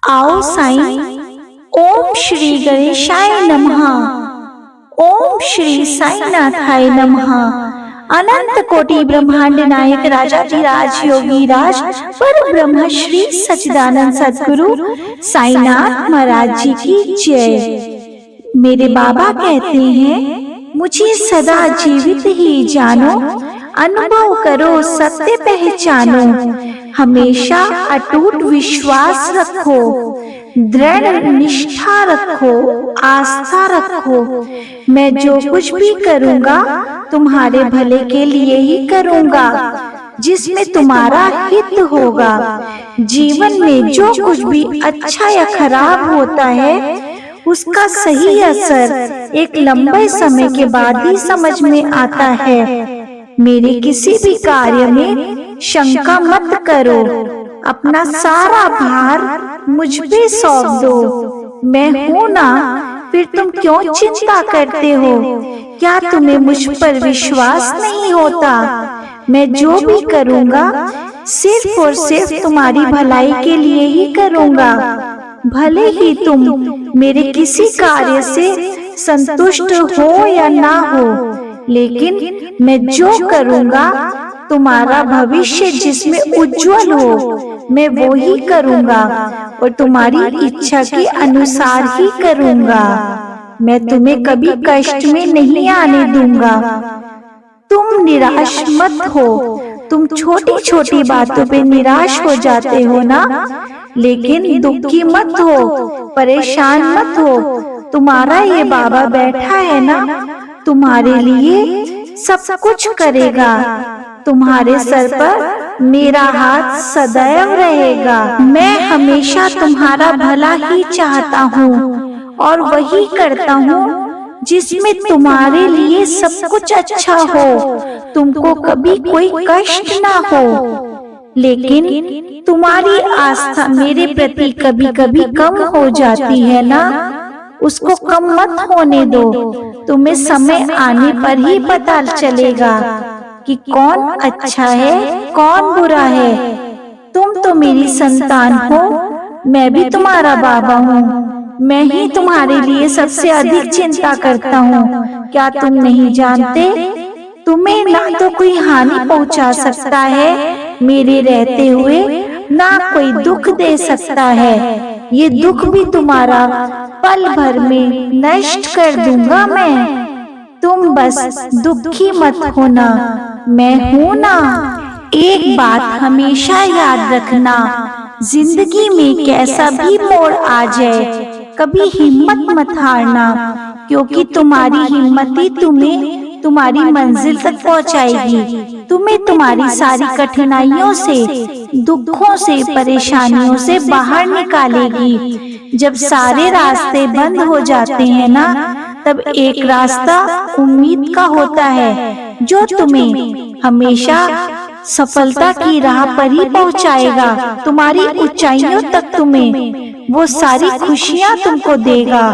आओ साईं। ओम श्री गणेशाय नमः। ओम श्री साईनाथाय नमः। अनंत कोटि ब्रह्मांड नायक राजाधिराज योगी राज पर ब्रह्म श्री सच्चिदानंद सद्गुरु साईनाथ महाराज जी की जय। मेरे बाबा कहते हैं, मुझे सदा जीवित ही जानो, अनुभव करो सत्य पहचानो, हमेशा अटूट विश्वास रखो, दृढ़ निष्ठा रखो, आस्था रखो। मैं जो कुछ भी करूँगा तुम्हारे भले के लिए ही करूँगा, जिसमें तुम्हारा हित होगा। जीवन में जो कुछ भी अच्छा या खराब होता है, उसका सही असर एक लंबे समय के बाद ही समझ में आता है। मेरे किसी भी कार्य में शंका मत करो, अपना सारा भार मुझ पे सौंप दो। मैं हूं ना, फिर तुम क्यों चिंता करते हो? क्या तुम्हें मुझ पर विश्वास नहीं होता? मैं जो भी करूँगा सिर्फ और सिर्फ तुम्हारी भलाई के लिए ही करूँगा। भले ही तुम मेरे किसी कार्य से संतुष्ट हो या ना हो, लेकिन मैं जो करूँगा तुम्हारा भविष्य जिसमें उज्जवल हो, मैं वो ही करूँगा और तुम्हारी इच्छा के अनुसार ही करूँगा। मैं तुम्हें कभी कष्ट में नहीं आने दूंगा। तुम निराश मत हो। तुम छोटी छोटी बातों पे निराश हो जाते हो ना, लेकिन दुखी मत हो, परेशान मत हो। तुम्हारा ये बाबा बैठा है ना, तुम्हारे लिए सब कुछ करेगा। तुम्हारे सर पर मेरा हाथ सदैव रहेगा। मैं हमेशा तुम्हारा भला ही चाहता हूँ और वही करता हूँ जिसमें तुम्हारे लिए सब कुछ अच्छा हो, तुमको कभी कोई कष्ट ना हो। लेकिन तुम्हारी आस्था मेरे प्रति कभी कभी कम हो जाती है ना, उसको कम मत होने दो। तुम्हें समय आने पर ही पता चलेगा कि कौन अच्छा है कौन बुरा है। तुम तो मेरी संतान हो, मैं भी तुम्हारा बाबा हूँ। मैं ही तुम्हारे लिए सबसे अधिक चिंता करता हूँ। क्या तुम नहीं जानते? तुम्हें ना तो कोई हानि पहुँचा सकता है मेरे रहते हुए, ना कोई दुख दे सकता है। ये दुख भी तुम्हारा पल भर में नष्ट कर दूंगा मैं। तुम बस दुखी मत होना, मैं हूं ना। एक बात हमेशा याद रखना, जिंदगी में कैसा भी मोड़ आ जाए, कभी हिम्मत मत हारना, क्योंकि तुम्हारी हिम्मत ही तुम्हें तुम्हारी मंजिल तक पहुंचाएगी। तुम्हें तुम्हारी सारी कठिनाइयों से, दुखों से, परेशानियों से बाहर निकालेगी। जब सारे रास्ते बंद हो जाते हैं ना, तब एक रास्ता उम्मीद का होता है, जो तुम्हें हमेशा सफलता की राह पर ही पहुंचाएगा। तुम्हारी ऊंचाइयों तक तुम्हें वो सारी खुशियां तुमको देगा,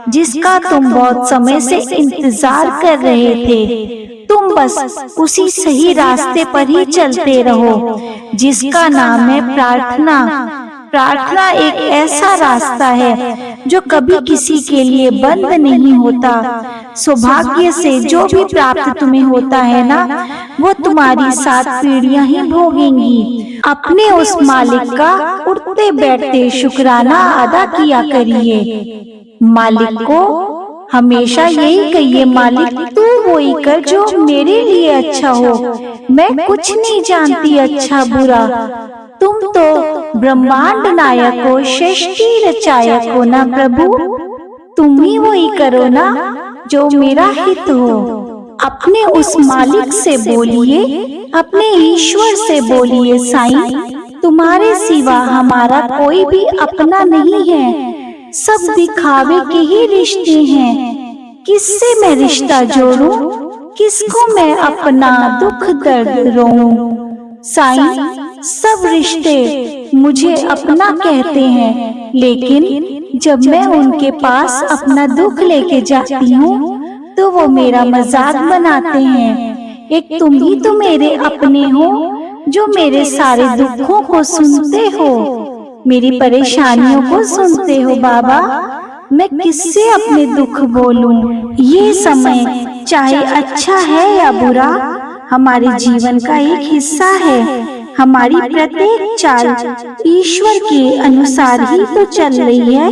जिसका तुम बहुत समय से इंतजार कर रहे थे। तुम बस उसी सही रास्ते पर ही चलते रहो, जिसका नाम है प्रार्थना। प्रार्थना एक ऐसा रास्ता है जो कभी किसी के लिए बंद नहीं होता। सौभाग्य से जो भी प्राप्त तुम्हें होता है ना, वो तुम्हारी 7 पीढ़ियां ही भोगेंगी। अपने उस मालिक का उठते बैठते शुक्राना अदा किया करिए। मालिक को हमेशा यही कहिए, मालिक तू वही कर जो मेरे लिए अच्छा हो। मैं कुछ नहीं जानती अच्छा बुरा, तुम तो ब्रह्मांड नायक हो, सृष्टि रचायक हो ना प्रभु। तुम ही वही करो ना जो मेरा हित हो। अपने उस मालिक से बोलिए, अपने ईश्वर से बोलिए, साईं तुम्हारे सिवा हमारा कोई भी अपना नहीं है। सब दिखावे के ही रिश्ते हैं। किससे मैं रिश्ता जोड़ूं, किसको मैं अपना दुख दर्द रोऊं। साईं सब रिश्ते मुझे अपना कहते हैं, लेकिन जब मैं उनके पास अपना दुख लेके जाती हूँ, तो वो मेरा मजाक बनाते हैं। एक तुम ही तो मेरे अपने हो, जो मेरे सारे दुखों को सुनते हो। मेरी परेशानियों को सुनते हो बाबा। मैं किससे अपने दुख बोलूं? ये समय चाहे अच्छा है या बुरा, हमारे जीवन का एक हिस्सा है। हमारी प्रत्येक चाल ईश्वर के अनुसार ही तो चल रही है,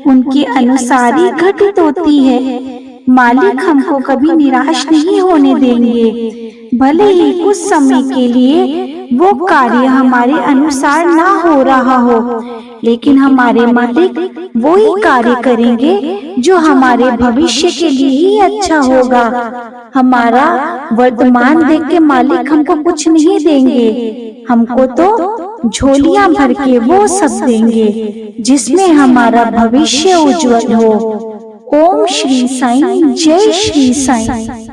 उनके अनुसार ही घटित होती है। मालिक हमको कभी निराश नहीं होने देंगे। भले ही कुछ समय के लिए वो कार्य हमारे अनुसार ना हो रहा हो, लेकिन हमारे मालिक वो ही कार्य करेंगे जो हमारे भविष्य के लिए ही अच्छा होगा। हमारा वर्तमान देख के मालिक हमको कुछ नहीं देंगे, हमको तो झोलियां भर के वो सब देंगे जिसमें हमारा भविष्य उज्जवल हो। ओम श्री साईं, जय श्री साईं।